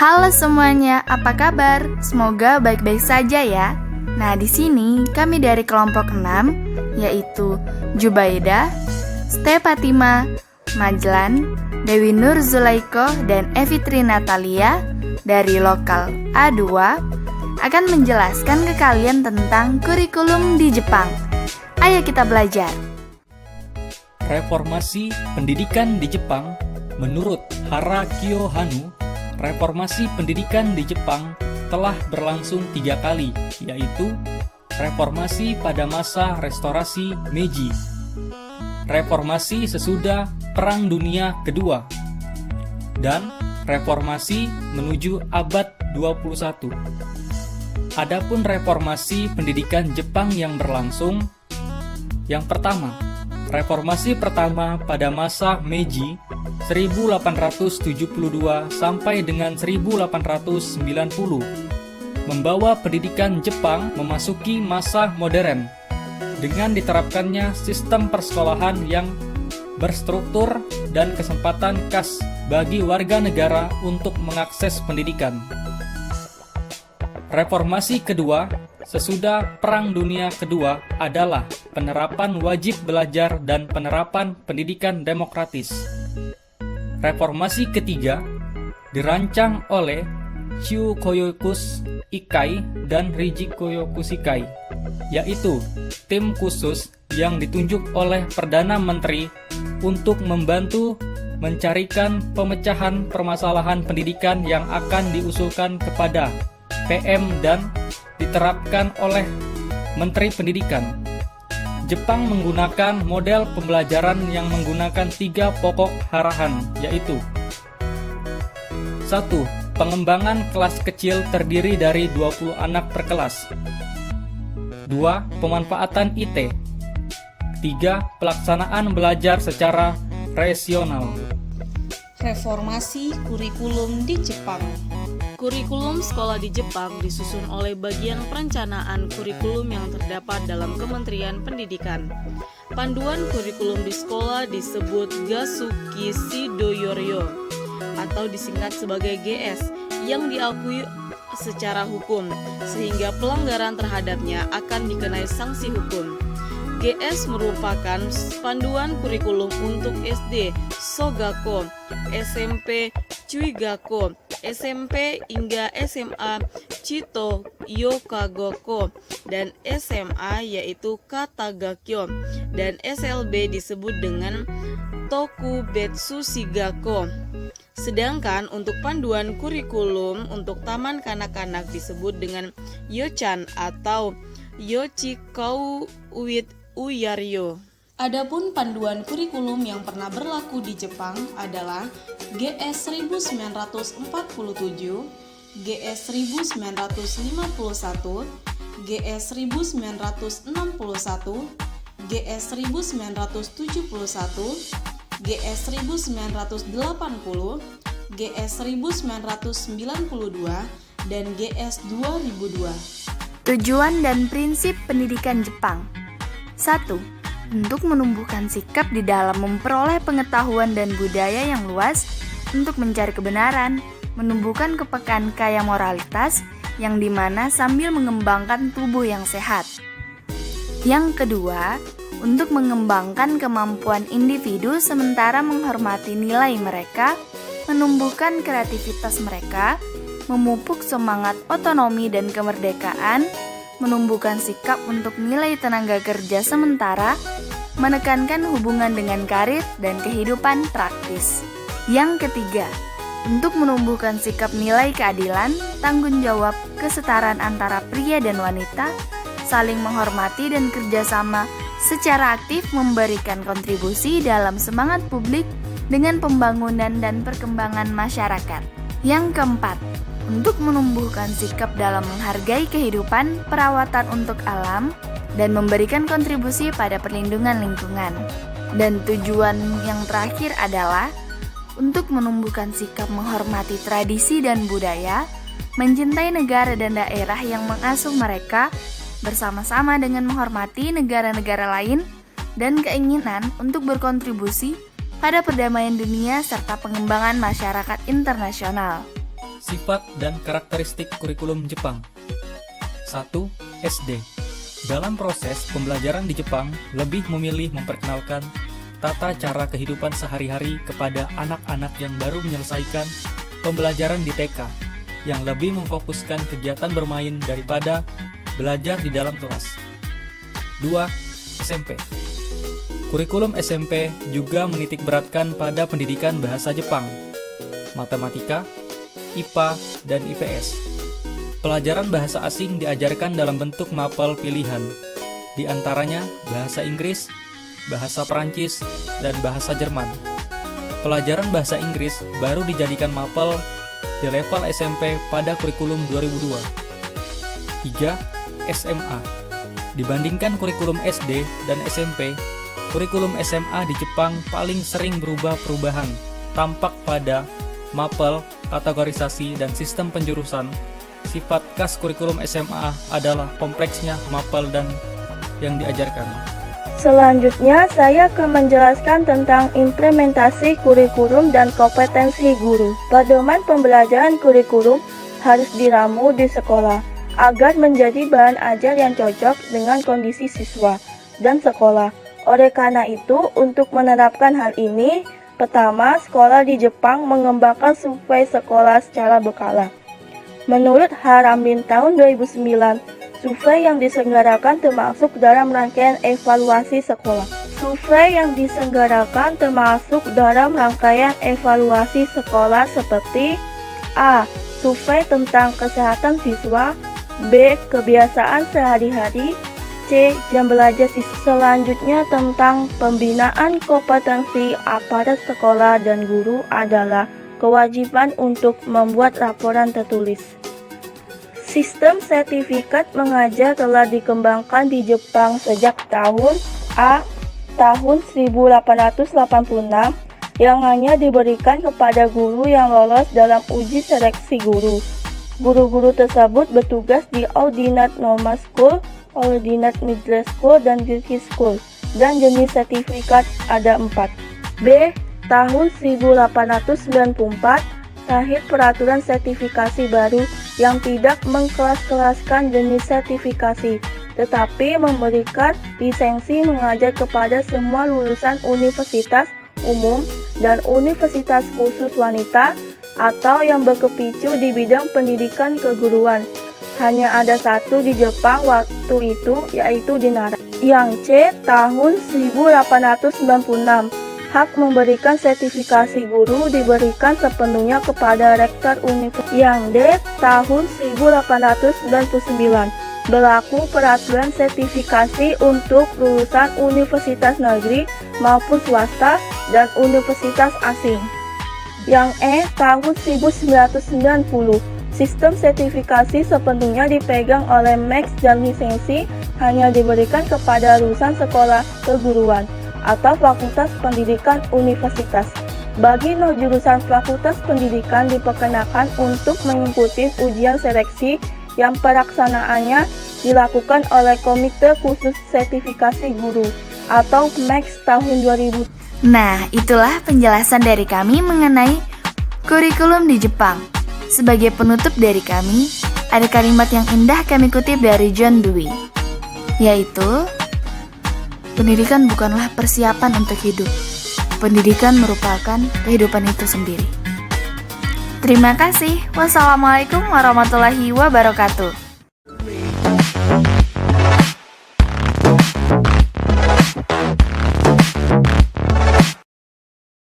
Halo semuanya, apa kabar? Semoga baik-baik saja ya. Nah, di sini kami dari kelompok 6, yaitu Jubaidah, Stefatima, Majlan, Dewi Nur Zulaiko, dan Evitri Natalia dari lokal A2 akan menjelaskan ke kalian tentang kurikulum di Jepang. Ayo kita belajar. Reformasi pendidikan di Jepang. Menurut Hara Kiyohanu, reformasi pendidikan di Jepang telah berlangsung 3 kali, yaitu reformasi pada masa restorasi Meiji, reformasi sesudah Perang Dunia Kedua, dan reformasi menuju abad 21. Adapun reformasi pendidikan Jepang yang berlangsung, yang pertama, reformasi pertama pada masa Meiji 1872 sampai dengan 1890 membawa pendidikan Jepang memasuki masa modern dengan diterapkannya sistem persekolahan yang berstruktur dan kesempatan khas bagi warga negara untuk mengakses pendidikan. Reformasi kedua sesudah Perang Dunia Kedua adalah penerapan wajib belajar dan penerapan pendidikan demokratis. Reformasi ketiga dirancang oleh Shukoyokus Ikai dan Rijikoyokus Ikai, yaitu tim khusus yang ditunjuk oleh Perdana Menteri untuk membantu mencarikan pemecahan permasalahan pendidikan yang akan diusulkan kepada PM dan diterapkan oleh Menteri Pendidikan. Jepang menggunakan model pembelajaran yang menggunakan 3 pokok arahan, yaitu 1. Pengembangan kelas kecil terdiri dari 20 anak per kelas. 2. Pemanfaatan IT. 3. Pelaksanaan belajar secara rasional. Reformasi kurikulum di Jepang. Kurikulum sekolah di Jepang disusun oleh bagian perencanaan kurikulum yang terdapat dalam Kementerian Pendidikan. Panduan kurikulum di sekolah disebut Gasuki Shidoyoryo atau disingkat sebagai GS yang diakui secara hukum, sehingga pelanggaran terhadapnya akan dikenai sanksi hukum. GS merupakan panduan kurikulum untuk SD, Shogako, SMP, Chuigako, SMP hingga SMA, Chito Yokagoko, dan SMA yaitu Katagakyo, dan SLB disebut dengan Tokubetsu Shigako. Sedangkan untuk panduan kurikulum untuk taman kanak-kanak disebut dengan Yochan atau Yochikau Uit Uyaryo. Adapun panduan kurikulum yang pernah berlaku di Jepang adalah GS 1947, GS 1951, GS 1961, GS 1971, GS 1980, GS 1992, dan GS 2002. Tujuan dan prinsip pendidikan Jepang. 1. Untuk menumbuhkan sikap di dalam memperoleh pengetahuan dan budaya yang luas untuk mencari kebenaran, menumbuhkan kepekaan kaya moralitas yang dimana sambil mengembangkan tubuh yang sehat. Yang kedua, untuk mengembangkan kemampuan individu sementara menghormati nilai mereka, menumbuhkan kreativitas mereka, memupuk semangat otonomi dan kemerdekaan, menumbuhkan sikap untuk nilai tenaga kerja sementara, menekankan hubungan dengan karir dan kehidupan praktis. Yang ketiga, untuk menumbuhkan sikap nilai keadilan, tanggung jawab, kesetaraan antara pria dan wanita, saling menghormati dan kerjasama secara aktif memberikan kontribusi dalam semangat publik dengan pembangunan dan perkembangan masyarakat. Yang keempat, untuk menumbuhkan sikap dalam menghargai kehidupan, perawatan untuk alam, dan memberikan kontribusi pada perlindungan lingkungan. Dan tujuan yang terakhir adalah untuk menumbuhkan sikap menghormati tradisi dan budaya, mencintai negara dan daerah yang mengasuh mereka, bersama-sama dengan menghormati negara-negara lain, dan keinginan untuk berkontribusi pada perdamaian dunia serta pengembangan masyarakat internasional. Sifat dan karakteristik kurikulum Jepang. 1. SD. Dalam proses pembelajaran di Jepang, lebih memilih memperkenalkan tata cara kehidupan sehari-hari kepada anak-anak yang baru menyelesaikan pembelajaran di TK, yang lebih memfokuskan kegiatan bermain daripada belajar di dalam kelas. 2. SMP. Kurikulum SMP juga menitikberatkan pada pendidikan bahasa Jepang, matematika, IPA, dan IPS. Pelajaran bahasa asing diajarkan dalam bentuk mapel pilihan, di antaranya bahasa Inggris, bahasa Perancis, dan bahasa Jerman. Pelajaran bahasa Inggris baru dijadikan mapel di level SMP pada kurikulum 2002. 3. SMA. Dibandingkan kurikulum SD dan SMP, kurikulum SMA di Jepang paling sering berubah perubahan tampak pada mapel, kategorisasi, dan sistem penjurusan. Sifat khas kurikulum SMA adalah kompleksnya mapel dan yang diajarkan. Selanjutnya, saya akan menjelaskan tentang implementasi kurikulum dan kompetensi guru. Pedoman pembelajaran kurikulum harus diramu di sekolah agar menjadi bahan ajar yang cocok dengan kondisi siswa dan sekolah. Oleh karena itu, untuk menerapkan hal ini, pertama, sekolah di Jepang mengembangkan survei sekolah secara berkala. Menurut Harambin tahun 2009, survei yang diselenggarakan termasuk dalam rangkaian evaluasi sekolah. Survei yang diselenggarakan termasuk dalam rangkaian evaluasi sekolah seperti A. Survei tentang kesehatan siswa, B. Kebiasaan sehari-hari, C. Jam belajar siswa. Selanjutnya tentang pembinaan kompetensi aparat sekolah dan guru adalah kewajiban untuk membuat laporan tertulis. Sistem sertifikat mengajar telah dikembangkan di Jepang sejak tahun 1886 yang hanya diberikan kepada guru yang lolos dalam uji seleksi guru. Guru-guru tersebut bertugas di Ordinate Normal School, Ordinate Middle School, dan Girki School, dan jenis sertifikat ada 4. B. Tahun 1894, lahir peraturan sertifikasi baru yang tidak mengkelas-kelaskan jenis sertifikasi, tetapi memberikan lisensi mengajar kepada semua lulusan universitas umum dan universitas khusus wanita atau yang berkepicu di bidang pendidikan keguruan. Hanya ada satu di Jepang waktu itu, yaitu di Nara. Yang C. Tahun 1896, hak memberikan sertifikasi guru diberikan sepenuhnya kepada rektor universitas. Yang D. Tahun 1899, berlaku peraturan sertifikasi untuk lulusan universitas negeri maupun swasta dan universitas asing. Yang E. Tahun 1990, sistem sertifikasi sepenuhnya dipegang oleh Max dan lisensi hanya diberikan kepada lulusan sekolah keguruan atau fakultas pendidikan universitas. Bagi non-jurusan fakultas pendidikan diperkenakan untuk mengikuti ujian seleksi yang pelaksanaannya dilakukan oleh Komite Khusus Sertifikasi Guru atau Max tahun 2000. Nah, itulah penjelasan dari kami mengenai kurikulum di Jepang. Sebagai penutup dari kami, ada kalimat yang indah kami kutip dari John Dewey, yaitu, pendidikan bukanlah persiapan untuk hidup. Pendidikan merupakan kehidupan itu sendiri. Terima kasih. Wassalamualaikum warahmatullahi wabarakatuh.